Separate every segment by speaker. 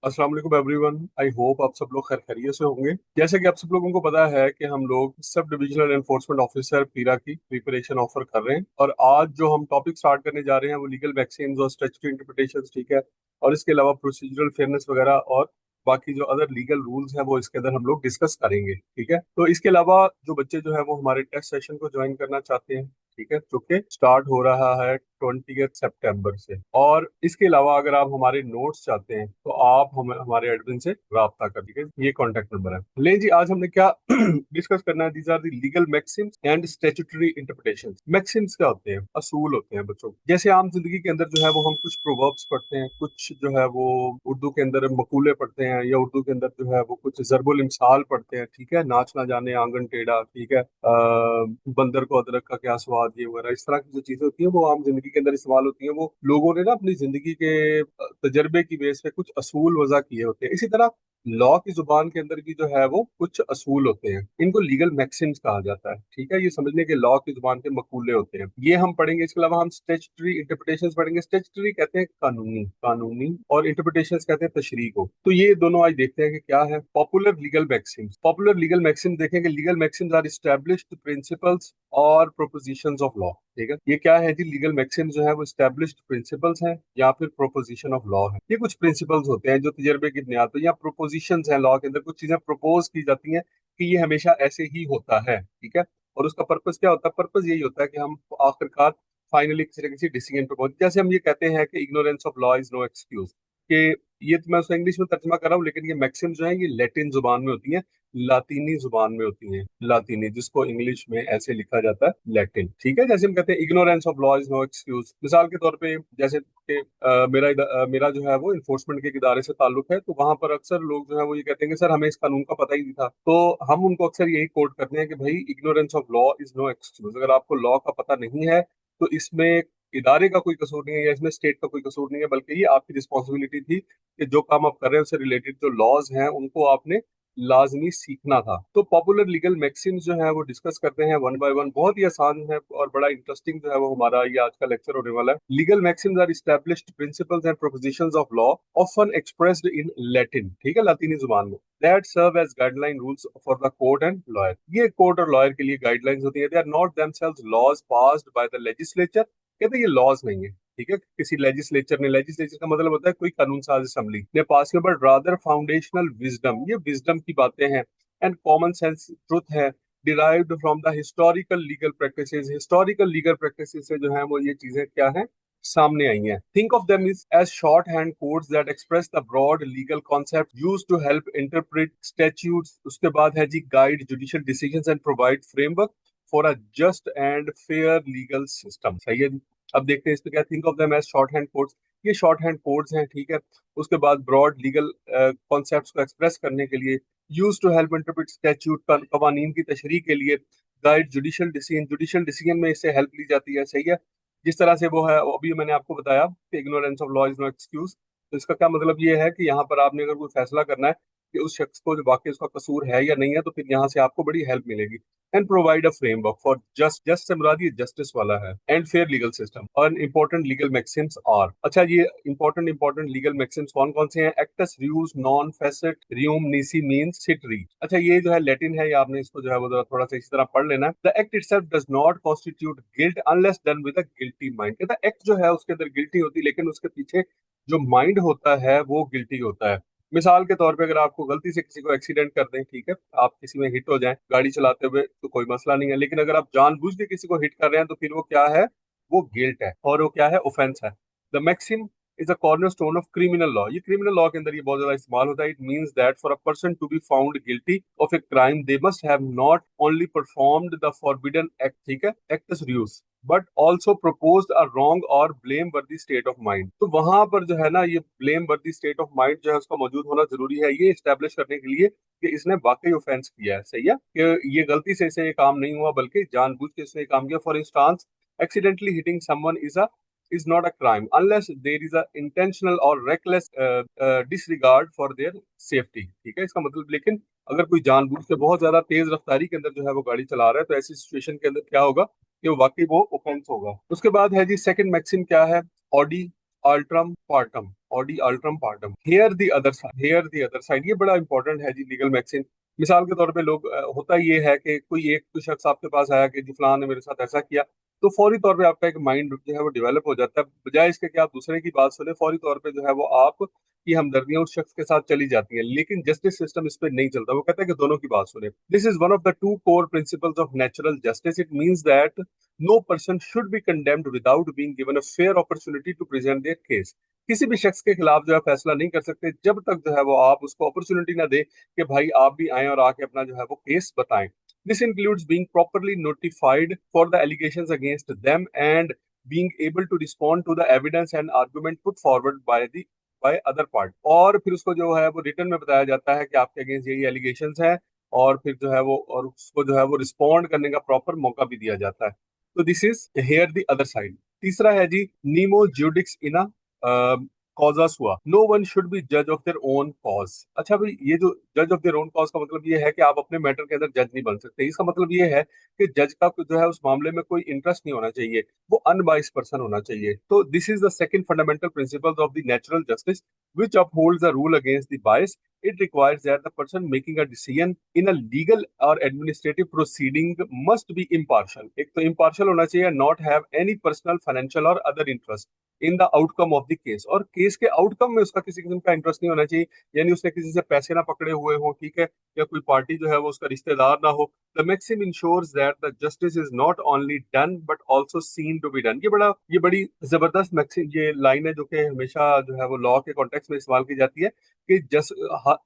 Speaker 1: अस्सलाम वालेकुम everyone. I hope आप सब लोग खैर खैरियत से होंगे। जैसे कि आप सब लोगों को पता है कि हम लोग सब डिविजनल एनफोर्समेंट ऑफिसर पीरा की प्रिपरेशन ऑफर कर रहे हैं, और आज जो हम टॉपिक स्टार्ट करने जा रहे हैं वो लीगल वैक्सीन्स और स्टैट्यूटरी इंटरप्रिटेशंस, ठीक है। और इसके अलावा प्रोसीजरल फेयरनेस वगैरह और बाकी जो अदर लीगल रूल्स हैं वो इसके अंदर हम लोग डिस्कस करेंगे, ठीक है। तो इसके अलावा जो बच्चे जो है वो हमारे टेस्ट सेशन को ज्वाइन करना चाहते हैं, ठीक है, जो कि स्टार्ट हो रहा है 20 सितंबर से। और इसके अलावा अगर आप हमारे नोट्स चाहते हैं तो आप हमारे एडमिन से राब्ता कर दीजिए, ये कॉन्टेक्ट नंबर है। ले जी, आज हमने क्या डिस्कस करना है। These are the legal maxims and statutory interpretations. Maxims क्या होते हैं? असूल होते हैं बच्चों। जैसे आम जिंदगी के अंदर जो है वो हम कुछ प्रोवर्ब्स पढ़ते हैं, कुछ जो है वो उर्दू के अंदर मकूले पढ़ते हैं, या उर्दू के अंदर जो है वो कुछ ज़रबुल इम्साल पढ़ते हैं, ठीक है। नाच ना जाने आंगन टेढ़ा, ठीक है। बंदर को अदरक का क्या स्वाद, ये वगैरह इस तरह की जो चीजें होती हैं वो आम जिंदगी के अंदर इस्तेमाल होती हैं। वो लोगों ने ना अपनी जिंदगी के तजर्बे की बेस पे कुछ असूल वजह किए होते हैं। इसी तरह लॉ की जुबान के अंदर भी जो है वो कुछ असूल होते हैं, इनको लीगल मैक्सिम्स कहा जाता है, ठीक है। ये समझने के लॉ की जुबान के मकूले होते हैं, ये हम पढ़ेंगे। इसके अलावा हम स्टेचुटरी इंटरप्रिटेशंस पढ़ेंगे। स्टेचुटरी कहते हैं कानूनी, कानूनी, और इंटरप्रिटेशंस कहते हैं तशरीह को। तो ये दोनों आज देखते हैं कि क्या है popular legal maxims. Popular legal maxims देखेंगे। Legal maxims are established principles और प्रोपोजिशंस ऑफ लॉ, ठीक है। ये क्या है जी? लीगल मैक्सिम्स जो है वो एस्टैब्लिश्ड प्रिंसिपल्स हैं या फिर प्रोपोजिशन ऑफ लॉ है। ये कुछ प्रिंसिपल्स होते हैं जो तजर्बे की बुनियाद पर, या प्रोपोजिशंस हैं लॉ के अंदर, कुछ चीजें प्रपोज की जाती हैं कि ये हमेशा ऐसे ही होता है, ठीक है। और उसका पर्पस क्या होता है? पर्पस यही होता है कि हम आखिरकार फाइनली किसी न किसी डिसीजन पर पहुंचे। जैसे हम ये कहते हैं कि ignorance of law is no excuse, कि ये तो मैं उसको इंग्लिश में तर्जमा कर रहा हूँ, लेकिन ये मैक्सिम जो है ये लैटिन जुबान में होती है, लातीनी जुबान में होती है, लातीनी, जिसको इंग्लिश में ऐसे लिखा जाता है लैटिन, ठीक है। जैसे हम कहते हैं ignorance of law is no excuse. मिसाल के तौर पे जैसे कि मेरा जो है वो इन्फोर्समेंट के एक इदारे से ताल्लुक है, तो वहां पर अक्सर लोग जो है वो ये कहते हैं कि सर हमें इस कानून का पता ही नहीं था। तो हम उनको अक्सर यही कोट करते हैं कि भाई ignorance of law is no excuse. अगर आपको लॉ का पता नहीं है तो इसमें इदारे का कोई कसूर नहीं है, या इसमें स्टेट का कोई कसूर नहीं है, बल्कि ये आपकी रिस्पॉन्सिबिलिटी थी कि जो काम आप कर रहे हैं उससे रिलेटेड जो लॉज हैं उनको आपने लाजमी सीखना था। तो पॉपुलर लीगल मैक्सिम्स जो है वो डिस्कस करते हैं वन बाय वन। बहुत ही आसान है और बड़ा इंटरेस्टिंग जो है वो हमारा ये आज का लेक्चर होने वाला है। Legal maxims are established principles and propositions of law often expressed in Latin, ठीक है, लातीनी जुबान में, that serve as guideline rules for the court and lawyer. ये कोर्ट और लॉयर के लिए गाइडलाइंस होती है। They are not themselves laws passed by the legislature. कहते हैं ये लॉज नहीं है, ठीक है, किसी लेजिस्लेचर ने, लेजिस्लेचर का मतलब होता है कोई कानून साज असेंबली ने पास किया, बट रादर फाउंडेशनल विजडम, ये विजडम की बातें हैं, एंड कॉमन सेंस ट्रुथ है, derived from the historical legal practices. Historical legal practices से जो है वो ये चीजें क्या है, सामने आई हैं। Think of them is as shorthand codes that express the broad legal concept used to help interpret statutes. उसके बाद है जी guide judicial decisions and provide framework for a just and fair legal system. सही है। अब देखते हैं इसमें क्या, think of them as shorthand codes. ये शॉर्ट हैंड कोड्स हैं, ठीक है। उसके बाद ब्रॉड लीगल कॉन्सेप्ट्स को एक्सप्रेस करने के लिए, use to help interpret statute, कवानीन की तशरीह के लिए, guide judicial decision, judicial decision में इससे हेल्प ली जाती है, सही है। जिस तरह से वो है अभी मैंने आपको बताया कि ignorance of law is no excuse. तो इसका क्या मतलब ये है कि यहाँ पर आपने अगर कोई फैसला करना है कि उस शख्स को जो वाकई उसका कसूर है या नहीं है, तो फिर यहाँ से आपको बड़ी हेल्प मिलेगी। And provide a framework for just, just से मुराद ये जस्टिस वाला है, एंड फेयर लीगल सिस्टम। और इंपॉर्टेंट लीगल मैक्सिम्स आर, अच्छा ये इंपॉर्टेंट लीगल मैक्सिम्स कौन कौन से हैं? Actus reus non facit reum nisi mens sit rea. अच्छा ये जो है लैटिन है, ये आपने इसको जो है वो थोड़ा सा इसी तरह पढ़ लेना है। The act itself does not constitute guilt unless done with a guilty mind. कहता है एक्ट जो है उसके अंदर गिल्टी होती है, लेकिन उसके पीछे जो माइंड होता है वो गिल्टी होता है। मिसाल के तौर पे अगर आपको गलती से किसी को एक्सीडेंट कर दें, ठीक है, आप किसी में हिट हो जाएं गाड़ी चलाते हुए, तो कोई मसला नहीं है। लेकिन अगर आप जानबूझ के किसी को हिट कर रहे हैं तो फिर वो क्या है, वो गिल्ट है, और वो क्या है, ऑफेंस है। The maxim is a corner stone of criminal law. ये क्रिमिनल लॉ के अंदर ये बहुत ज्यादा इस्तेमाल होता है। It means that for a person to be found guilty of a crime they must have not only performed the forbidden act, ठीक है, एक्टस रियूज, but also propose a wrong और blameworthy state of mind. तो वहां पर जो है ना ये ब्लेम वर्दी स्टेट ऑफ माइंड जो है उसका मौजूद होना जरूरी है, ये स्टैब्लिश करने के लिए कि इसने वाकई ऑफेंस किया है, सही है, कि ये गलती से इसे ये काम नहीं हुआ बल्कि जानबूझ के इसने ये काम किया। For instance accidentally hitting someone is not a crime unless there is a intentional or reckless disregard for their safety, ठीक है, इसका मतलब। लेकिन अगर कोई जानबूझ के बहुत ज्यादा तेज रफ्तारी के अंदर जो है वो गाड़ी चला रहा है, तो ऐसी सिचुएशन के अंदर क्या होगा कि वाकई वो ऑफेंस होगा। उसके बाद है जी सेकंड मैक्सिम क्या है, audi alteram partem. Audi alteram partem, hear the other side, hear the other side. ये बड़ा इंपॉर्टेंट है जी लीगल मैक्सिम। मिसाल के तौर पे लोग होता ये है कि कोई एक कोई शख्स आपके पास आया कि जी फलां ने मेरे साथ ऐसा किया, तो फौरी तौर पे आपका एक माइंड जो है वो डेवलप हो जाता है, बजाय इसके कि आप दूसरे की बात सुने, फौरी तौर पे जो है वो आप की हमदर्दियां उस शख्स के साथ चली जाती हैं। लेकिन जस्टिस सिस्टम इस पे नहीं चलता, वो कहता है कि दोनों की बात सुने। This is one of the two core principles of natural justice. It means that no person should be condemned without being given a fair opportunity to present their case. किसी भी शख्स के खिलाफ जो है फैसला नहीं कर सकते जब तक जो है वो आप उसको अपॉर्चुनिटी ना दे कि भाई आप भी आए और आके अपना जो है वो केस बताएं। This includes being properly notified for the allegations against them and being able to respond to the evidence and argument put forward by other part। और फिर उसको जो है वो रिटर्न में बताया जाता है कि आपके अगेंस्ट यही एलिगेशंस हैं, और फिर जो है वो और उसको जो है वो रिस्पॉन्ड करने का प्रॉपर मौका भी दिया जाता है। तो this is here the other side. तीसरा है जी नीमो ज्यूडिक्स इना कॉजस हुआ, नो वन शुड बी जज ऑफ देयर ओन कॉज। अच्छा भाई, ये जो जज ऑफ देयर ओन कॉज का मतलब ये है कि आप अपने मैटर के अंदर जज नहीं बन सकते। इसका मतलब ये है कि जज का जो है उस मामले में कोई इंटरेस्ट नहीं होना चाहिए, वो अनबाइस्ड पर्सन होना चाहिए। तो this is the second fundamental principle of the natural justice which upholds the rule against the bias. It requires that the person making a decision in a legal or administrative proceeding must be impartial। एक तो impartial होना चाहिए, not have any personal, financial or other interest in the outcome of the case. और case के outcome में उसका किसी किस्म का इंटरेस्ट नहीं होना चाहिए, यानी उसने किसी से पैसे ना पकड़े हुए हो, ठीक है, या कोई पार्टी जो है वो उसका रिश्तेदार ना हो। The maxim ensures that the justice is not only done but also seen to be done. ये बड़ी जबरदस्त मैक्सिम, ये लाइन है जो कि हमेशा जो है वो लॉ के कॉन्टेक्स्ट में इस्तेमाल की जाती है कि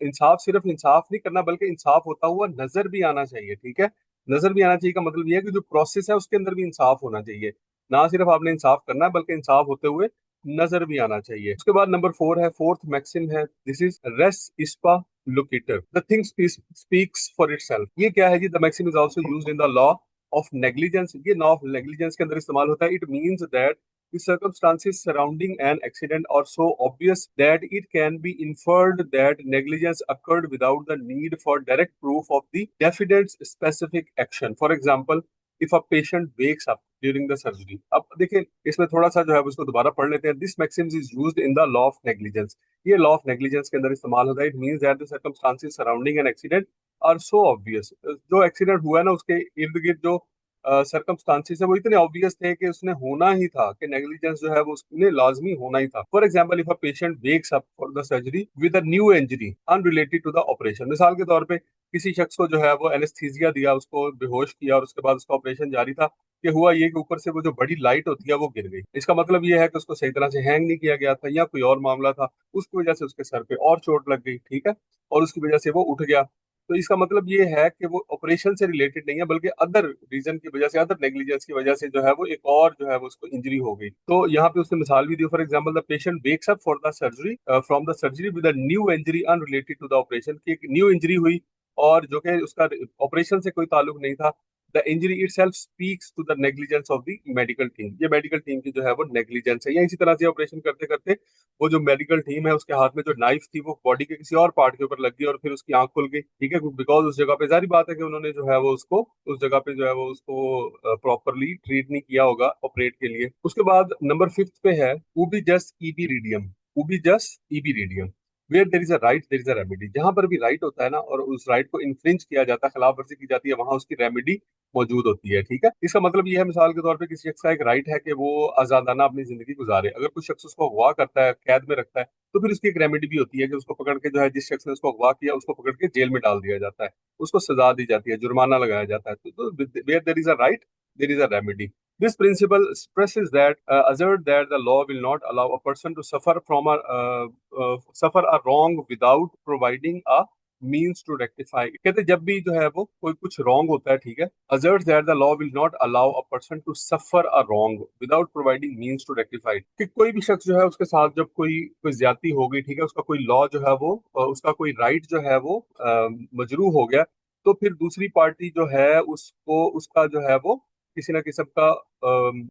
Speaker 1: इंसाफ सिर्फ इंसाफ नहीं करना बल्कि इंसाफ होता हुआ नजर भी आना चाहिए। ठीक है, नजर भी आना चाहिए का मतलब ये है कि जो प्रोसेस है उसके अंदर भी इंसाफ होना चाहिए। ना सिर्फ आपने इंसाफ करना है बल्कि इंसाफ होते हुए नजर भी आना चाहिए। उसके बाद नंबर 4 है, फोर्थ मैक्सिम है, दिस इज रेस इस्पा loquitur, the thing speaks for itself. ये क्या है जी? The maxim is also used in the law of negligence. ये लॉ ऑफ नेग्लिजेंस के अंदर इस्तेमाल होता है। It means that the circumstances surrounding an accident are so obvious that it can be inferred that negligence occurred without the need for direct proof of the defendant's specific action। For example, if a patient wakes up during the surgery। अब देखिए इसमें थोड़ा सा जो है उसको दोबारा पढ़ लेते हैं। This maxims is used in the law of negligence. ये लॉ ऑफ नेग्लिजेंस के अंदर इस्तेमाल होता है। It means that the circumstances surrounding an accident are so obvious. जो एक्सीडेंट हुआ है ना उसके इर्द गिर्द जो सरकमस्टांसिस है वो इतने ऑब्वियस थे कि उसने होना ही था, कि नेग्लिजेंस जो है वो उसने लाजमी होना ही था। For example, if a patient wakes up for the surgery with a new injury unrelated to the operation. मिसाल के तौर पे किसी शख्स को जो है वो एनेस्थीसिया दिया, उसको बेहोश किया और उसके बाद उसका ऑपरेशन जारी था, कि हुआ ये कि ऊपर से वो जो बड़ी लाइट होती है वो गिर गई। इसका मतलब ये है कि उसको सही तरह से हैंग नहीं किया गया था या कोई और मामला था, उसकी वजह से उसके सर पे और चोट लग गई, ठीक है, और उसकी वजह से वो उठ गया। तो इसका मतलब ये है कि वो ऑपरेशन से रिलेटेड नहीं है बल्कि अदर रीजन की वजह से, अदर नेग्लिजेंस की वजह से जो है वो एक और जो है वो उसको इंजरी हो गई। तो यहाँ पे उसने मिसाल भी दी। For example, the patient wakes up for the surgery from the surgery with a new injury unrelated to the operation, की एक न्यू इंजरी हुई और जो कि उसका ऑपरेशन से कोई ताल्लुक नहीं था। The injury itself speaks to the negligence of the medical team. ये मेडिकल टीम की जो है वो नेग्लिजेंस है। या इसी तरह से ऑपरेशन करते करते वो जो मेडिकल टीम है उसके हाथ में जो नाइफ थी वो बॉडी के किसी और पार्ट के ऊपर लग गई और फिर उसकी आंख खुल गई, ठीक है, बिकॉज उस जगह पे जारी बात है कि उन्होंने जो है वो उसको उस जगह पे जो है वो उसको प्रॉपरली ट्रीट नहीं किया होगा ऑपरेट के लिए। उसके बाद नंबर 5 पे है उबी jus ibi remedium. Ubi jus ibi remedium, where there is a right there is a remedy. जहां पर भी राइट होता है ना और उस राइट को इन्फ्रिंज किया जाता है, खिलाफ वर्जी की जाती है, वहां उसकी रेमेडी मौजूद होती है। ठीक है, इसका मतलब ये है, मिसाल के तौर पे किसी शख्स का एक राइट है कि वो आजादाना अपनी जिंदगी गुजारे। अगर कोई शख्स उसको अगवा करता है, कैद में रखता है, तो फिर उसकी एक रेमेडी भी होती है कि उसको पकड़ के जो है, जिस शख्स ने उसको अगवा किया उसको पकड़ के जेल में डाल दिया जाता है, उसको सजा दी जाती है, जुर्माना लगाया जाता है। तो where there is a right there is a remedy. This principle stresses that assert that the law will not allow a person to suffer a wrong without providing a means to rectify। कहते जब भी जो है वो कोई कुछ wrong होता है, ठीक है, asserts that the law will not allow a person to suffer a wrong without providing means to rectify it। कि कोई भी शख्स जो है उसके साथ जब कोई कोई ज्यादती हो गई, ठीक है, उसका कोई लॉ जो है वो उसका कोई राइट जो है वो मजरू हो गया, तो फिर दूसरी पार्टी जो है उसको उसका जो है वो किसी ना किस्म का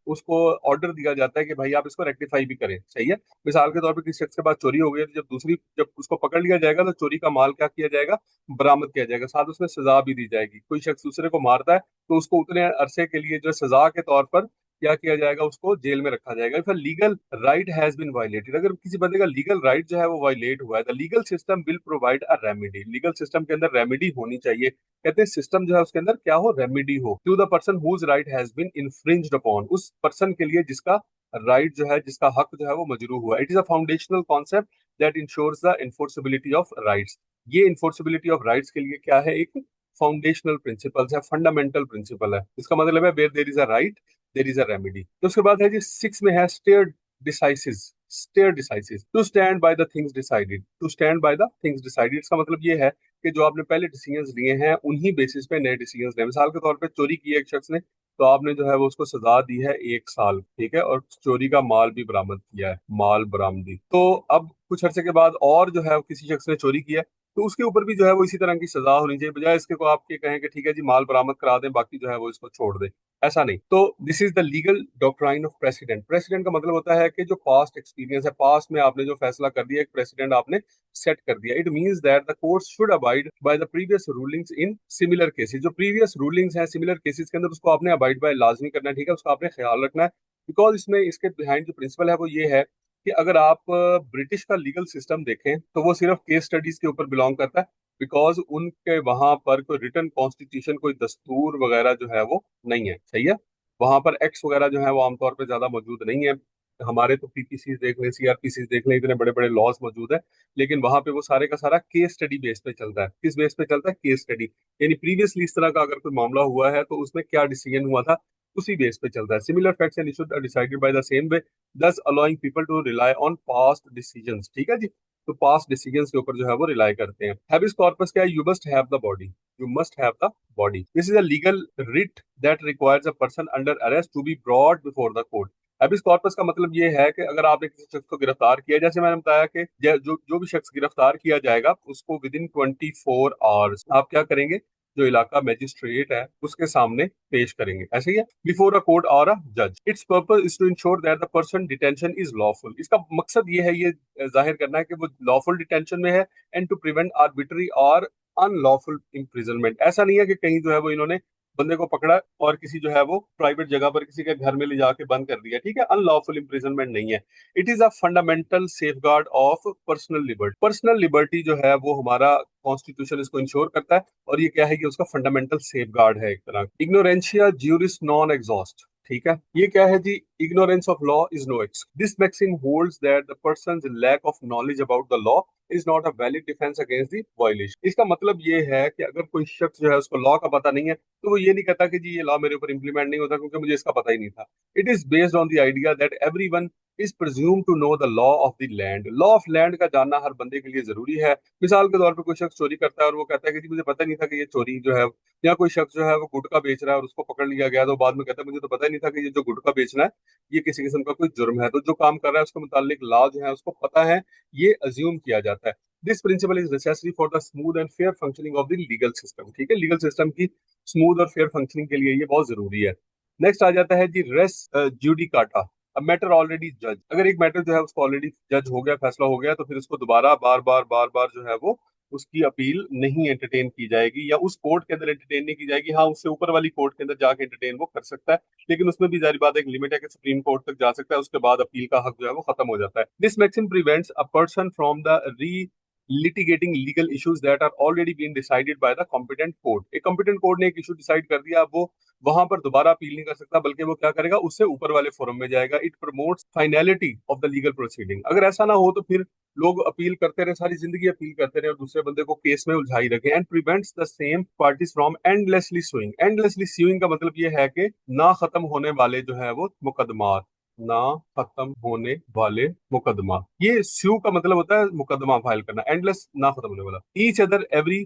Speaker 1: उसको ऑर्डर दिया जाता है कि भाई आप इसको रेक्टिफाई भी करें। सही है, मिसाल के तौर पे किसी शख्स के पास चोरी हो गई है, तो जब उसको पकड़ लिया जाएगा तो चोरी का माल क्या किया जाएगा? बरामद किया जाएगा, साथ उसमें सजा भी दी जाएगी। कोई शख्स दूसरे को मारता है तो उसको उतने अरसे के लिए जो सजा के तौर पर क्या किया जाएगा, उसको जेल में रखा जाएगा। If a legal right has been violated, अगर किसी बंदे का लीगल राइट जो है वो वायलेट हुआ है, the legal system will provide a remedy, legal system के अंदर रेमेडी होनी चाहिए। कहते हैं सिस्टम जो है उसके अंदर क्या हो, रेमेडी हो, to the person whose right has been infringed upon, उस पर्सन के लिए जिसका राइट जो है, जिसका हक जो है वो मजरूह हुआ। It is a foundational concept that ensures the enforceability of rights. ये इन्फोर्सिबिलिटी ऑफ राइट्स के लिए क्या है, एक फाउंडेशनल प्रिंसिपल्स है, फंडामेंटल प्रिंसिपल है। इसका मतलब है where there is a right there is a remedy. तो उसके बाद है जी सिक्स में है स्टेयर डिसाइसिस, स्टेयर डिसाइसिस, to stand by the things decided, to stand by the things decided. इसका मतलब ये है कि जो आपने पहले डिसीजंस लिए हैं उन्हीं बेसिस पे नए डिसीजंस लें। मिसाल के तौर पे चोरी की है एक शख्स ने, तो आपने जो है वो उसको सजा दी है 1 साल, ठीक है, और चोरी का माल भी बरामद किया है, माल बरामदी। तो अब कुछ अरसे के बाद और जो है वो किसी शख्स ने चोरी किया, तो उसके ऊपर भी जो है वो इसी तरह की सजा होनी चाहिए, बजाय इसके को आप ये कहें कि ठीक है जी माल बरामद करा दें, बाकी जो है वो इसको छोड़ दें। ऐसा नहीं। तो this is the legal doctrine of president. President का मतलब होता है कि जो पास्ट एक्सपीरियंस है, पास्ट में आपने जो फैसला कर दिया, एक प्रेसिडेंट आपने सेट कर दिया। It means that the court should abide by the previous rulings in similar cases. जो प्रीवियस रूलिंग्स हैं सिमिलर केसेस के अंदर, उसको आपने अबाइड बाय लाजमी करना है, ठीक है, उसका आपने ख्याल रखना है। बिकॉज इसमें इसके बिहाइंड जो प्रिंसिपल है वो ये है कि अगर आप ब्रिटिश का लीगल सिस्टम देखें तो वो सिर्फ केस स्टडीज के ऊपर बिलोंग करता है। बिकॉज उनके वहां पर कोई रिटर्न कॉन्स्टिट्यूशन, कोई दस्तूर वगैरह जो है वो नहीं है, सही है। वहां पर एक्ट्स वगैरह जो है वो आमतौर पर ज्यादा मौजूद नहीं है। हमारे तो पीपीसी देख लें, सीआरपीसी देख लें, इतने बड़े बड़े लॉज मौजूद है। लेकिन वहां पे वो सारे का सारा केस स्टडी बेस पे चलता है। किस बेस पे चलता है, केस स्टडी। यानी प्रीवियसली इस तरह का अगर कोई मामला हुआ है तो उसमें क्या डिसीजन हुआ था, उसी बेस पे चलता है। Similar facts and issues are decided by the same way, thus allowing people to rely on past decisions, ठीक है जी। तो पास्ट डिसीजंस के ऊपर जो है वो रिलाई करते हैं। हैबिस कॉर्पस क्या है, you must have the body, you must have the body. This is a legal writ that requires a person under arrest to be brought before the court. हैबिस कॉर्पस का मतलब ये है कि अगर आपने किसी शख्स को गिरफ्तार किया, जैसे मैंने बताया कि जो भी शख्स गिरफ्तार किया जाएगा उसको विद इन 24 आवर्स आप क्या करेंगे, जो इलाका मजिस्ट्रेट है उसके सामने पेश करेंगे, ऐसे ही है, बिफोर अ कोर्ट और अ जज। Its purpose is to ensure that the person detention is lawful. इसका मकसद ये है, ये जाहिर करना है कि वो लॉफुल डिटेंशन में है, एंड टू प्रिवेंट आर्बिट्री और अनलॉफुल इम्प्रिजनमेंट। ऐसा नहीं है कि कहीं जो है वो इन्होंने बंदे को पकड़ा और किसी जो है वो प्राइवेट जगह पर किसी के घर में ले जाके बंद कर दिया, ठीक है, अनलॉफुल इम्प्रिजनमेंट नहीं है। It is a fundamental safeguard of personal liberty. Personal liberty जो है वो हमारा कॉन्स्टिट्यूशन इसको इंश्योर करता है, और ये क्या है कि उसका फंडामेंटल सेफगार्ड है एक तरह। इग्नोरेंशिया ज्यूरिस नॉन एग्जॉस्ट, ठीक है, ये क्या है जी, ignorance of law is no excuse. This maxim holds that the persons lack of knowledge about the law is not a valid defence against the violation. इसका मतलब ये है कि अगर कोई शख्स जो है उसको लॉ का पता नहीं है, तो वो ये नहीं कहता कि जी ये लॉ मेरे ऊपर इंप्लीमेंट नहीं होता क्योंकि मुझे इसका पता ही नहीं था। It is based on the idea that everyone is presume to know the law of the land. Law of land का जानना हर बंदे के लिए जरूरी है। मिसाल के तौर पर कोई शख्स चोरी करता है और वो कहता है कि जी मुझे पता नहीं था कि ये चोरी जो है, या कोई शख्स जो है वो गुटखा बेच रहा है और उसको पकड़ लिया गया, तो बाद में कहता है मुझे तो पता ही नहीं था कि ये जो गुटखा बेचना है ये किसी किस्म का कोई जुर्म है। तो जो काम कर रहा है उसके मुतालिक लॉ जो है उसको पता है, ये अज्यूम किया जाता है। This principle is necessary for the smooth and fair functioning of the legal system, ठीक है, लीगल सिस्टम की स्मूथ और फेयर फंक्शनिंग के लिए ये बहुत जरूरी है। नेक्स्ट आ जाता है जी रेस ज्यूडिकाटा, अब मैटर ऑलरेडी जज। अगर एक मैटर जो है उसको ऑलरेडी जज हो गया, फैसला हो गया, तो फिर उसको दोबारा बार बार जो है वो उसकी अपील नहीं एंटरटेन की जाएगी, या उस कोर्ट के अंदर एंटरटेन नहीं की जाएगी। हाँ, उससे ऊपर वाली कोर्ट के अंदर जाके एंटरटेन वो कर सकता है, लेकिन उसमें भी जारी बात एक लिमिट है कि सुप्रीम कोर्ट तक जा सकता है, उसके बाद अपील का हक जो है वो खत्म हो जाता है। This maxim prevents a person from the री litigating legal issues that are already been decided by the competent court। एक competent court ने एक इशू डिसाइड कर दिया, अब वो वहां पर दोबारा अपील नहीं कर सकता, बल्कि वो क्या करेगा, उससे ऊपर वाले फोरम में जाएगा। It promotes finality of the legal proceeding. अगर ऐसा ना हो तो फिर लोग अपील करते रहे, सारी जिंदगी अपील करते रहे और दूसरे बंदे को केस में उलझाई रखे। And prevents the same parties from endlessly sewing. Endlessly sewing का मतलब ये है कि ना खत्म होने वाले जो है वो मुकदमा, ना खत्म होने वाले मुकदमा। ये स्यू का मतलब होता है मुकदमा फाइल करना, एंडलेस ना खत्म होने वाला। Each other every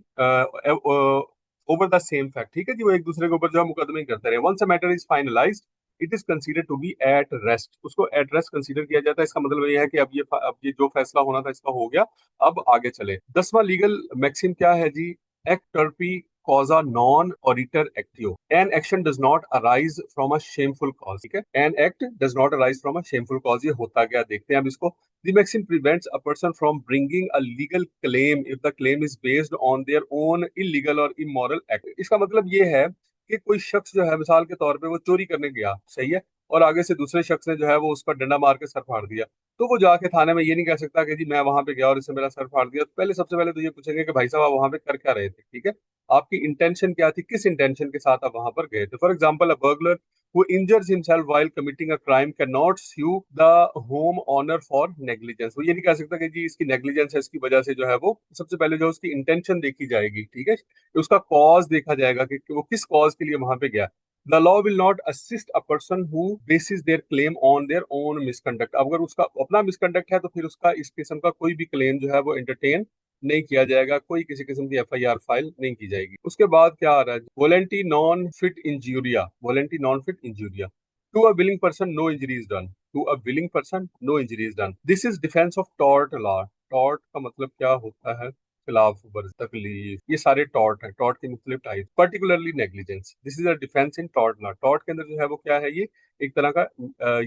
Speaker 1: over the same fact, ठीक है जी, वो एक दूसरे के ऊपर जो है मुकदमे करते रहे। Once a matter is finalised it is consider to be at rest, उसको एट रेस्ट कंसीडर किया जाता है। इसका मतलब ये है कि अब ये जो फैसला होना था इसका हो गया, अब आगे चले। 10वां लीगल मैक्सिम क्या है जी, ex turpi causa non auditor actio। An action does not arise from a shameful cause, ठीक है, an act does not arise from a shameful cause। ये होता क्या, देखते हैं अब इसको। The maxim prevents a person from bringing a legal claim if the claim is based on their own illegal or immoral act। इसका मतलब ये है कि कोई शख्स जो है मिसाल के तौर पे वो चोरी करने गया, सही है, और आगे से दूसरे शख्स ने जो है वो उस पर डंडा मार के सर फाड़ दिया, तो वो जाके थाने में ये नहीं कह सकता कि जी मैं वहां पे गया और इसने मेरा सर फाड़ दिया। तो पहले सबसे पहले तो ये पूछेंगे कि भाई साहब आप वहां पे कर क्या रहे थे, ठीक है, आपकी इंटेंशन क्या थी, किस इंटेंशन के साथ आप वहां पर गए थे। For example, a burglar who injures himself while committing a crime cannot sue the home owner for negligence। वो ये नहीं कह सकता कि जी इसकी नेग्लिजेंस है, इसकी वजह से जो है वो, सबसे पहले जो उसकी इंटेंशन देखी जाएगी, ठीक है, उसका कॉज देखा जाएगा कि वो किस कॉज के लिए वहां पे गया। The law will not assist a person who basis there claim on their own misconduct. अगर उसका अपना मिसकंडक्ट है तो फिर उसका इस किस्म का कोई भी क्लेम जो है वो एंटरटेन नहीं किया जाएगा, कोई किसी किस्म की एफआईआर फाइल नहीं की जाएगी। उसके बाद क्या आ रहा है, volenti non fit injuria, volenti non fit injuria, to a willing person no injury is done, to a willing person no injury is done, this is defence of tort law. Tort का मतलब क्या होता है, खिलाफ verge, तकलीफ, ये सारे tort है, टॉर्ट के मुख्तलिफ type, particularly negligence, this is a defence in tort law. Tort के अंदर जो है वो क्या है, ये एक तरह का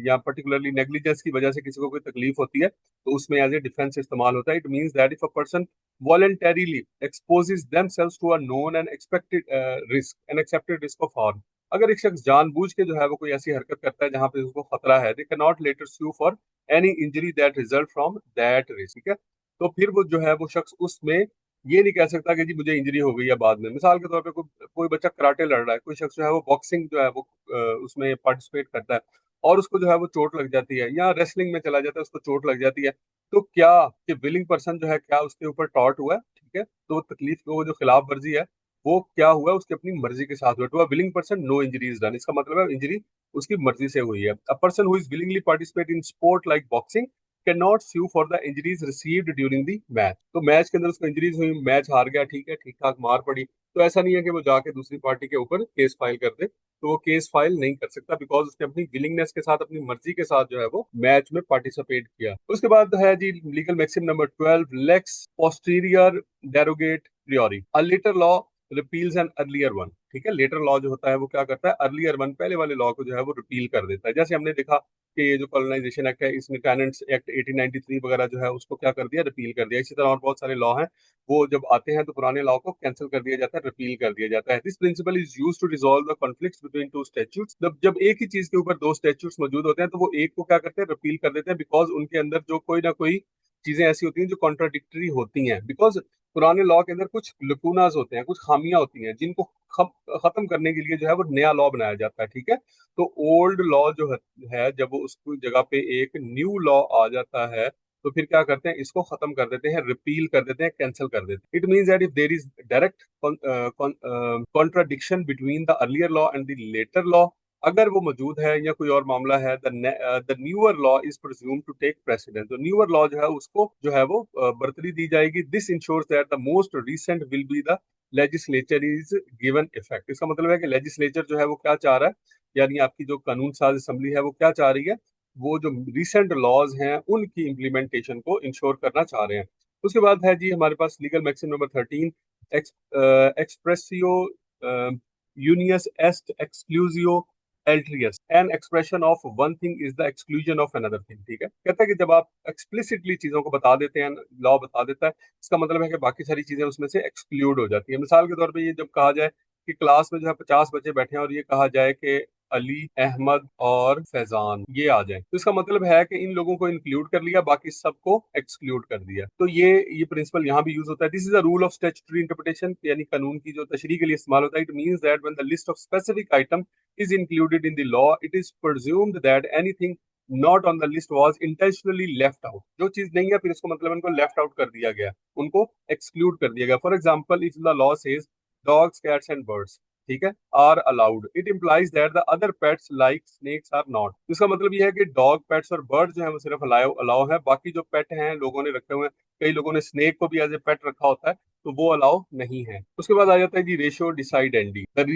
Speaker 1: या पर्टिकुलरली नेग्लिजेंस की वजह से किसी को कोई तकलीफ होती है तो उसमें एज ए डिफेंस इस्तेमाल होता है। It means that if a person voluntarily exposes themselves to a known and expected risk, an accepted risk of harm। अगर एक शख्स जानबूझ के जो है वो कोई ऐसी हरकत करता है जहां पे उसको खतरा है, they can not later sue for any injury that result from that risk, ठीक है। तो फिर वो जो है वो शख्स उसमें ये नहीं कह सकता कि जी मुझे इंजरी हो गई है बाद में। मिसाल के तौर पे कोई कोई बच्चा कराटे लड़ रहा है, कोई शख्स जो है वो बॉक्सिंग जो है वो उसमें पार्टिसिपेट करता है और उसको जो है वो चोट लग जाती है, या रेसलिंग में चला जाता है उसको चोट लग जाती है, तो क्या कि विलिंग पर्सन जो है क्या उसके ऊपर टॉर्ट हुआ है, ठीक है, तो वो तकलीफ को, वो जो खिलाफ वर्जी है वो क्या हुआ है, उसकी अपनी मर्जी के साथ हुआ। To a willing person no injury is done, इसका मतलब है इंजरी उसकी मर्जी से हुई है। A person who is willingly participate in sport like boxing can not sue for the injuries received during the match. तो मैच के अंदर उसको इंजरीज हुई, मैच हार गया, ठीक है, ठीक ठाक मार पड़ी, तो ऐसा नहीं है कि वो जाके दूसरी पार्टी के ऊपर केस फाइल कर दे, तो वो केस फाइल नहीं कर सकता, बिकॉज उसने अपनी विलिंगनेस के साथ, अपनी मर्जी के साथ जो है वो मैच में पार्टिसिपेट किया। उसके बाद है जी legal maxim number 12, lex posterior derogat priori, a later law repeals an earlier one. ठीक है, लेटर लॉ जो होता है वो क्या करता है, अर्लियर वन, पहले वाले लॉ को जो है वो रिपील कर देता है। जैसे हमने देखा कि ये जो कॉलोनाइजेशन एक्ट है, इसने टेनेंट्स एक्ट 1893 वगैरह जो है उसको क्या कर दिया, रिपील कर दिया। इसी तरह और बहुत सारे लॉ हैं, वो जब आते हैं तो पुराने लॉ को कैंसिल कर दिया जाता है, रिपील कर दिया जाता है। This principle is used to resolve the conflicts between two statutes. जब जब एक ही चीज के ऊपर दो स्टैट्यूट्स मौजूद होते हैं तो वो एक को क्या करते हैं, रिपील कर देते हैं, बिकॉज उनके अंदर जो कोई ना कोई चीजें ऐसी होती हैं जो कॉन्ट्राडिक्टरी होती हैं, बिकॉज पुराने लॉ के अंदर कुछ लकूनाज होते हैं, कुछ खामियां होती हैं, जिनको खत्म करने के लिए जो है वो नया लॉ बनाया जाता है। ठीक है, तो ओल्ड लॉ जो है जब वो उसकी जगह पे एक न्यू लॉ आ जाता है तो फिर क्या करते हैं, इसको खत्म कर देते हैं, रिपील कर देते हैं, कैंसिल कर देते हैं। It means that if there is direct contradiction between the earlier law and the latter law, अगर वो मौजूद है या कोई और मामला है, the newer law is presume to take precedence. तो न्यूअर लॉ जो है उसको जो है वो बरतरी दी जाएगी। This ensures that the most recent will be the legislature is given effect. इसका मतलब है कि लेजिस्लेचर जो है वो क्या चाह रहा है, यानी आपकी जो कानून साज असेंबली है वो क्या चाह रही है, वो जो रिसेंट लॉज हैं उनकी इम्प्लीमेंटेशन को इंश्योर करना चाह रहे हैं। उसके बाद है जी हमारे पास legal maxim number 13, expressio unius est exclusio alterius, an expression of one thing is the exclusion of another thing. ठीक है, कहता है कि जब आप एक्सप्लिसिटली चीजों को बता देते हैं, लॉ बता देता है, इसका मतलब है कि बाकी सारी चीजें उसमें से एक्सक्लूड हो जाती है। मिसाल के तौर पर ये जब कहा जाए कि क्लास में जो है 50 बच्चे बैठे हैं और ये कहा जाए कि अली, अहमद और फैजान ये आ जाए, तो इसका मतलब है कि इन लोगों को इंक्लूड कर लिया, बाकी सबको एक्सक्लूड कर दिया। तो ये प्रिंसिपल यहाँ भी यूज होता है। This is a rule of statutory interpretation, यानी कानून की जो तशरीह के लिए इस्तेमाल होता है। It means that when the list of specific item is included in the law, it is presumed that anything not on the list was intentionally left out। जो चीज नहीं है फिर इसको मतलब उनको लेफ्ट आउट कर दिया गया, उनको एक्सक्लूड कर दिया गया। For example, if the law says dogs, cats and birds, ठीक है, are allowed, it implies that the other pets like snakes are not. इसका मतलब यह है कि डॉग, पेट्स और बर्ड जो है वो सिर्फ अलाउ अलाउ है, बाकी जो पेट हैं लोगों ने रखे हुए हैं, कई लोगों ने स्नेक को भी एज ए पेट रखा होता है, तो वो अलाउ नहीं है। उसके बाद आ जाता है जी ratio decidendi, the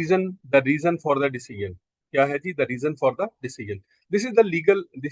Speaker 1: reason for the decision. क्या है जी, the reason for the decision. This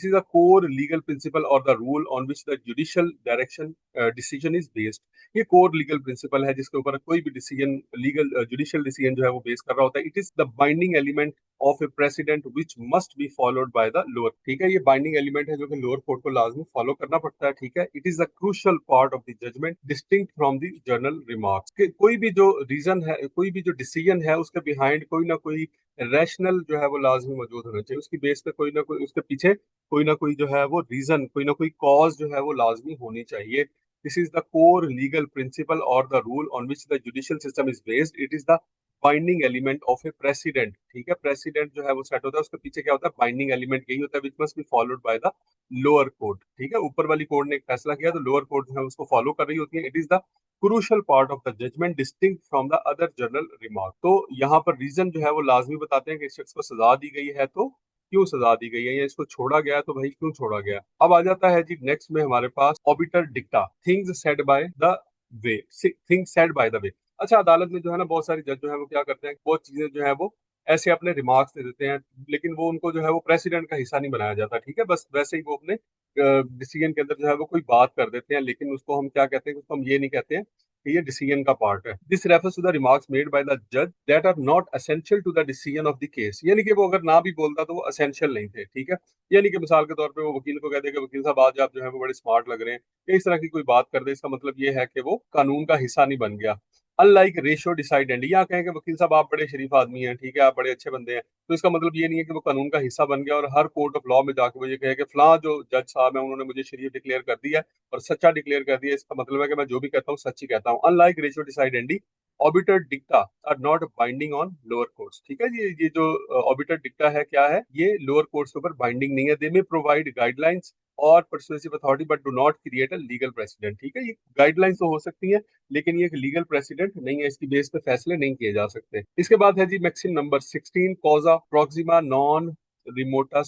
Speaker 1: is a core legal principle और the rule on which the judicial direction decision is based. ये कोर लीगल प्रिंसिपल है जिसके ऊपर कोई भी डिसीजन, लीगल जुडिशियल डिसीजन जो है वो बेस कर रहा होता है। It is the binding element of a president which must be followed by the lower. ठीक है, ये बाइंडिंग एलिमेंट है जो कि लोअर कोर्ट को लाजमी फॉलो करना पड़ता है। ठीक है, it is the crucial part of the judgment distinct from the general remarks. कोई भी जो रीजन है, कोई भी जो डिसीजन है, उसके बिहाइंड कोई ना कोई रैशनल जो है वो लाजमी मौजूद होना चाहिए, उसकी बेस पे कोई ना कोई उसके पीछे कोई ना कोई जो है वो रीजन, कोई ना कोई कॉज जो है वो लाजमी होनी चाहिए। This is the core legal principle और the rule on which the judicial system is based. It is the binding element of a precedent. ठीक है, प्रेसिडेंट जो है वो सेट होता है, उसके पीछे क्या होता है, बाइंडिंग एलिमेंट यही होता है, which must be followed by the lower court. ठीक है, ऊपर वाली कोर्ट ने एक फैसला किया तो लोअर कोर्ट जो है उसको फॉलो कर रही होती है। It is the crucial part of the judgment distinct from the other general remark. तो यहाँ पर रीजन जो है वो लाजमी बताते हैं कि इस शख्स को सजा दी गई है तो क्यों सजा दी गई है, या इसको छोड़ा गया तो भाई क्यों छोड़ा गया। अब आ जाता है जी नेक्स्ट में हमारे पास obiter dicta, things said by the way, things said by the way. अच्छा, अदालत में जो है ना बहुत सारे जज जो है वो क्या करते हैं, बहुत चीजें जो है वो ऐसे अपने रिमार्क्स दे देते हैं, लेकिन वो उनको जो है वो प्रेसिडेंट का हिस्सा नहीं बनाया जाता। ठीक है, बस वैसे ही वो अपने डिसीजन के अंदर जो है वो कोई बात कर देते हैं, लेकिन उसको हम क्या कहते हैं, उसको हम ये नहीं कहते हैं कि ये डिसीजन का पार्ट है। This refers to the remarks made by the जज that are not essential to the decision of the case. यानी कि वो अगर ना भी बोलता तो वो एसेंशियल नहीं थे। ठीक है, यानी कि मिसाल के तौर पे वो वकील को कहते हैं कि वकील साहब आज आप जो है वो बड़े स्मार्ट लग रहे हैं, या इस तरह की कोई बात कर दे, इसका मतलब ये है कि वो कानून का हिस्सा नहीं बन गया। अनलाइक रेशियो डिसाइडेंट, या कहें कि वकील साहब आप बड़े शरीफ आदमी हैं, ठीक है, आप बड़े अच्छे बंदे हैं, तो इसका मतलब ये नहीं है कि वो कानून का हिस्सा बन गया और हर कोर्ट ऑफ लॉ में जाके वो ये कहे कि फलां जो जज साहब है उन्होंने मुझे शरीफ डिक्लेयर कर दिया और सच्चा डिक्लेयर कर दिया, इसका मतलब है कि मैं जो भी कहता हूँ सच ही कहता हूँ। Unlike ratio decidendi, obiter dicta are not binding on lower courts. ठीक है जी, ये जो ऑबिटर डिक्टा है क्या है, ये लोअर कोर्ट्स के ऊपर बाइंडिंग नहीं है। दे में प्रोवाइड गाइडलाइंस और persuasive authority but do not create a legal president. ठीक है, ये गाइडलाइंस तो हो सकती है लेकिन ये एक लीगल प्रेसिडेंट नहीं है, इसकी बेस पे फैसले नहीं किए जा सकते। इसके बाद है जी maxim number 16, causa proxima non remota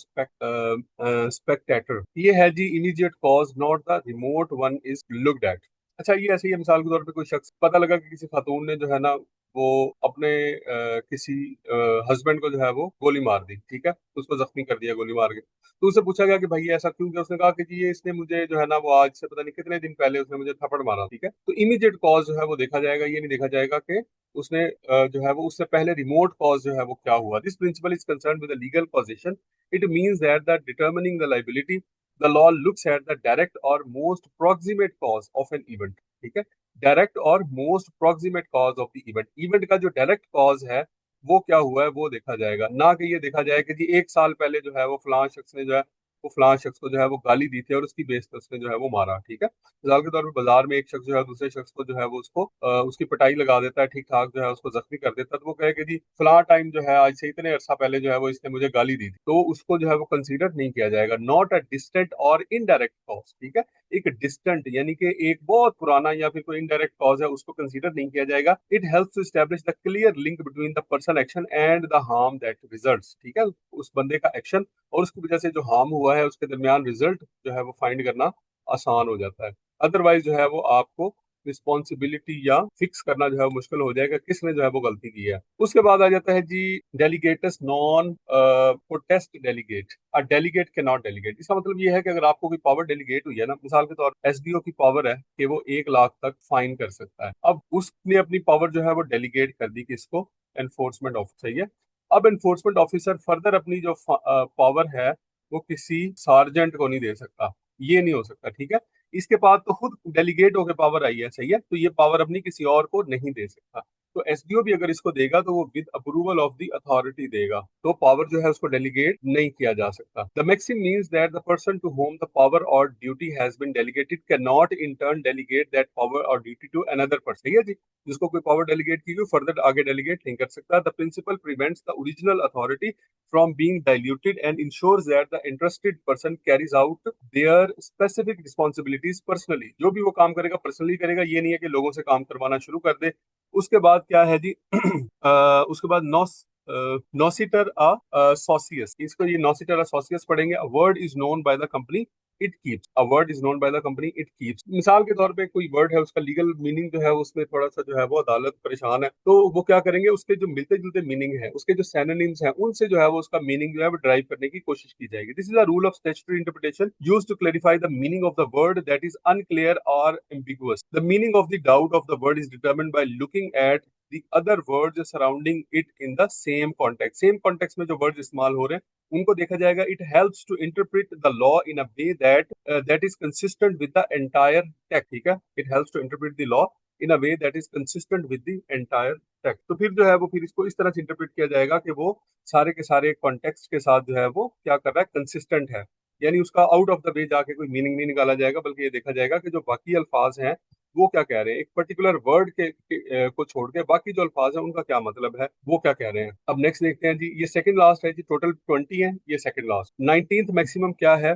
Speaker 1: spectatur. ये है जी immediate cause, not the remote one is looked at. अच्छा, ये ऐसे ही है, मिसाल के तौर पे कोई शख्स, पता लगा कि किसी खातून ने जो है ना वो अपने किसी हस्बैंड को जो है वो गोली मार दी। ठीक है, उसको जख्मी कर दिया गोली मार के। तो उससे पूछा गया कि भाई ये ऐसा क्यों किया, उसने कहा कि जी ये इसने मुझे जो है ना वो आज से पता नहीं कितने दिन पहले उसने मुझे थप्पड़ मारा। ठीक है, तो इमीडिएट कॉज जो है वो देखा जाएगा, ये नहीं देखा जाएगा कि उसने जो है वो उससे पहले रिमोट कॉज जो है वो क्या हुआ। This principle is concern with the legal causation. It means that the determining the liability the law looks at the direct और most proximate cause of an event. ठीक है, डायरेक्ट और most proximate cause of the event, event का जो direct cause है वो क्या हुआ है वो देखा जाएगा, ना कि ये देखा जाए कि जी एक साल पहले जो है वो फलां शख्स ने जो है वो फलां शख्स को जो है वो गाली दी थी और उसकी बेस पे उसने जो है वो मारा। ठीक है, मिसाल के तौर पर बाजार में एक शख्स जो है दूसरे शख्स को जो है वो उसको उसकी पिटाई लगा देता है, ठीक ठाक जो है उसको जख्मी कर देता है, तो वो कहे कि जी फलां टाइम जो है आज से इतने अरसा पहले जो है वो इसने मुझे गाली दी थी, तो उसको जो है वो कंसीडर नहीं किया जाएगा। नॉट अ डिस्टेंट और इनडायरेक्ट कॉज। ठीक है, एक डिस्टेंट यानी कि एक बहुत पुराना या फिर कोई इनडायरेक्ट कॉज है उसको कंसीडर नहीं किया जाएगा। It helps to establish the clear link between the person action and the harm that results. ठीक है, उस बंदे का एक्शन और उसकी वजह से जो हार्म हुआ है उसके दरमियान रिजल्ट जो है वो फाइंड करना आसान हो जाता है। अदरवाइज जो है वो आपको रिस्पॉन्सिबिलिटी या फिक्स करना जो है वो मुश्किल हो जाएगा किसने जो है वो गलती की है। उसके बाद आ जाता है जी डेलीगेटस नॉन प्रोटेस्ट डेलीगेट। अ डेलीगेट के नॉट डेलीगेट, इसका मतलब ये है कि अगर आपको कोई पावर डेलीगेट हुई है ना, मिसाल के तौर पर एसडीओ की पावर है कि वो 1 लाख तक फाइन कर सकता है। अब उसने अपनी पावर जो है वो डेलीगेट कर दी किसको, एनफोर्समेंट ऑफिसर। सही है, अब एनफोर्समेंट ऑफिसर फर्दर अपनी जो पावर है वो किसी सार्जेंट को नहीं दे सकता, ये नहीं हो सकता। ठीक है, इसके पास तो खुद डेलीगेट होकर पावर आई है। सही है, तो ये पावर अपनी किसी और को नहीं दे सकता। तो एसडीओ भी अगर इसको देगा तो वो with approval of the authority देगा, तो पावर जो है उसको डेलीगेट नहीं किया जा सकता। The maxim means that the person to whom the power और duty has been delegated can not in turn delegate that power और ड्यूटी टू अनदर पर्सन। ठीक है जी, जिसको कोई पावर डेलीगेट की गई फर्दर आगे डेलीगेट नहीं कर सकता। The principle prevents the original authority from being diluted and ensures that the interested person carries out their specific responsibilities personally। जो भी वो काम करेगा पर्सनली करेगा, ये नहीं है कि लोगों से काम करवाना शुरू कर दे। उसके बाद क्या है जी उसके बाद नॉसिटर सोसियस, इसको ये नॉसिटर सोसियस पढ़ेंगे। A word is known by the company it keeps, a word is known by the company it keeps. मिसाल के तौर पे कोई वर्ड है उसका लीगल मीनिंग जो है उसमें थोड़ा सा जो है वो अदालत परेशान है, तो वो क्या करेंगे, उसके जो मिलते जुलते मीनिंग है, उसके जो सैनोनिम्स हैं, उनसे जो है वो उसका मीनिंग जो है वो ड्राइव करने की कोशिश की जाएगी। This is a rule of statutory interpretation used to clarify the meaning of the word that is unclear और ambiguous. The meaning of the doubt of the word is determined by looking at the other words surrounding it in the same context। Same context में जो words इस्तेमाल हो रहे हैं उनको देखा जाएगा। It helps to interpret the law in a way that is consistent with the entire text. ठीक है, it helps to interpret the law in a way that is consistent with the entire text. तो फिर जो है वो फिर इसको इस तरह से इंटरप्रेट किया जाएगा कि वो सारे के सारे कॉन्टेक्स्ट के साथ जो है वो क्या कर रहा है, कंसिस्टेंट है। यानी उसका आउट ऑफ द वे जाके कोई मीनिंग नहीं निकाला जाएगा, बल्कि ये देखा जाएगा कि जो बाकी अल्फाज हैं वो क्या कह रहे हैं, एक पर्टिकुलर वर्ड को छोड़ के बाकी जो अल्फाज हैं उनका क्या मतलब है, वो क्या कह रहे हैं। अब नेक्स्ट देखते हैं जी, ये सेकंड लास्ट है जी, टोटल 20 है, ये सेकंड लास्ट। 19th मैक्सिमम क्या है,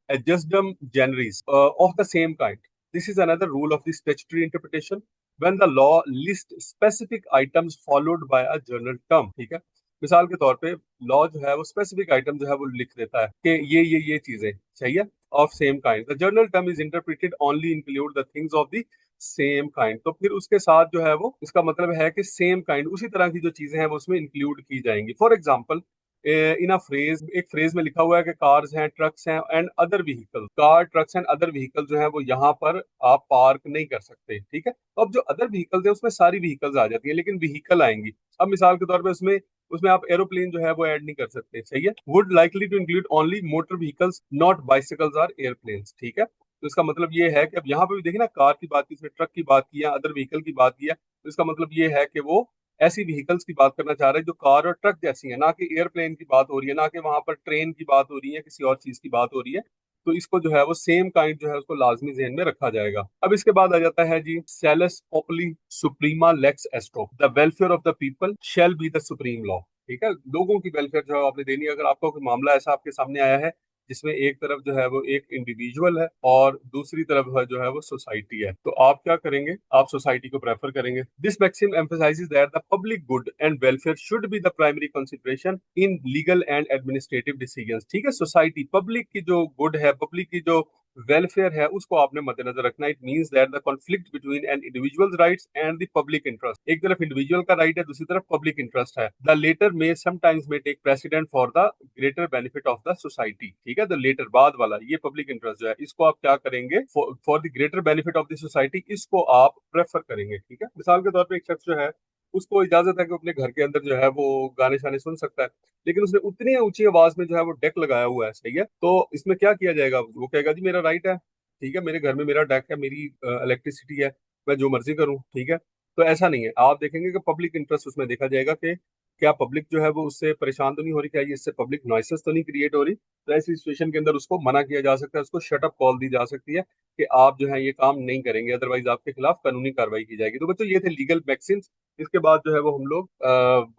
Speaker 1: ejusdem generis of the same kind. This is another rule of the statutory interpretation when the law list specific items followed by a general term. ठीक है, मिसाल के तौर पे लॉ जो है वो स्पेसिफिक आइटम जो है वो लिख देता है कि ये चीजें सही है, of same kind. The general term is interpreted only include the things of the same kind. तो फिर उसके साथ जो है वो इसका मतलब है कि सेम काइंड, उसी तरह की जो चीजें हैं वो उसमें इंक्लूड की जाएंगी। For example, in a phrase, एक फ्रेज में लिखा हुआ है कि कार्स हैं, ट्रक्स हैं and other vehicle, car, trucks and other vehicle जो है वो यहाँ पर आप पार्क नहीं कर सकते। ठीक है, तो अब जो अदर व्हीकल्स है उसमें सारी व्हीकल्स आ जाती है, लेकिन व्हीकल आएंगी। अब मिसाल के तौर पे उसमें उसमें आप एरोप्लेन जो है वो ऐड नहीं कर सकते, सही है। Would likely to include only motor vehicles, not bicycles और एयरप्लेन्स। ठीक है, तो इसका मतलब ये है कि अब यहाँ पे भी देखिए ना, कार की बात की, इसमें ट्रक की बात की है, अदर व्हीकल की बात की है, तो इसका मतलब ये है कि वो ऐसी व्हीकल्स की बात करना चाह रहे हैं जो कार और ट्रक जैसी है, ना कि एयरप्लेन की बात हो रही है, ना कि वहां पर ट्रेन की बात हो रही है, किसी और चीज की बात हो रही है। तो इसको जो है वो सेम काइंड जो है उसको लाजमी जहन में रखा जाएगा। अब इसके बाद आ जाता है जी, salus populi suprema lex esto, the welfare of the people shall be the supreme law. ठीक है, लोगों की वेलफेयर जो है आपने देनी है। अगर आपका कोई मामला ऐसा आपके सामने आया है जिसमें एक तरफ जो है वो एक इंडिविजुअल है और दूसरी तरफ है जो है वो सोसाइटी है, तो आप क्या करेंगे, आप सोसाइटी को प्रेफर करेंगे। This maxim emphasises that the public good and welfare should be the primary consideration in legal and administrative decisions. ठीक है, सोसाइटी, पब्लिक की जो गुड है, पब्लिक की जो वेलफेयर है, उसको आपने मद्देनजर रखना। It means that the conflict between an individual's rights and the public interest, एक तरफ इंडिविजुअल का राइट है, दूसरी तरफ पब्लिक इंटरेस्ट है। The latter may sometimes may take precedence for the greater benefit of the society. ठीक है, the letter बाद वाला, ये पब्लिक इंटरेस्ट जो है, इसको आप क्या करेंगे, for the greater benefit of the society, इसको आप प्रेफर करेंगे। ठीक है, मिसाल के तौर पर एक शख्स जो है उसको इजाजत है कि अपने घर के अंदर जो है वो गाने शाने सुन सकता है, लेकिन उसने उतनी ऊंची आवाज में जो है वो डेक लगाया हुआ है, सही है। तो इसमें क्या किया जाएगा, वो कहेगा जी मेरा राइट है, ठीक है, मेरे घर में मेरा डेक है, मेरी इलेक्ट्रिसिटी है, मैं जो मर्जी करूं। ठीक है, तो ऐसा नहीं है, आप देखेंगे कि पब्लिक इंटरेस्ट उसमें देखा जाएगा कि क्या पब्लिक जो है वो उससे परेशान तो नहीं हो रही, क्या ये इससे पब्लिक नॉइसेस तो नहीं क्रिएट हो रही। तो ऐसी सिचुएशन के अंदर उसको मना किया जा सकता है, उसको शट अप कॉल दी जा सकती है कि आप जो है ये काम नहीं करेंगे, अदरवाइज आपके खिलाफ कानूनी कार्रवाई की जाएगी। तो बच्चों ये थे लीगल मैक्सिम्स। इसके बाद जो है वो हम लोग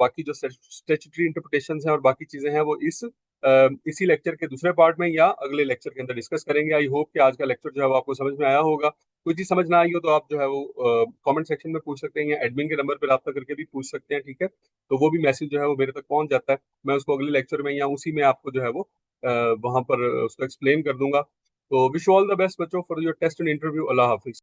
Speaker 1: बाकी जो स्टेचुटरी इंटरप्रिटेशंस हैं और बाकी चीजें हैं वो इसी लेक्चर के दूसरे पार्ट में या अगले लेक्चर के अंदर डिस्कस करेंगे। आई होप कि आज का लेक्चर जो है वो आपको समझ में आया होगा। कोई चीज समझ ना आई हो तो आप जो है वो कमेंट सेक्शन में पूछ सकते हैं या एडमिन के नंबर पर रब्ता करके भी पूछ सकते हैं। ठीक है, तो वो भी मैसेज जो है वो मेरे तक पहुंच जाता है, मैं उसको अगले लेक्चर में या उसी में आपको जो है वो वहां पर उसको एक्सप्लेन कर दूंगा। तो विश ऑल द बेस्ट बच्चों for your test and interview. अल्लाह हाफिज।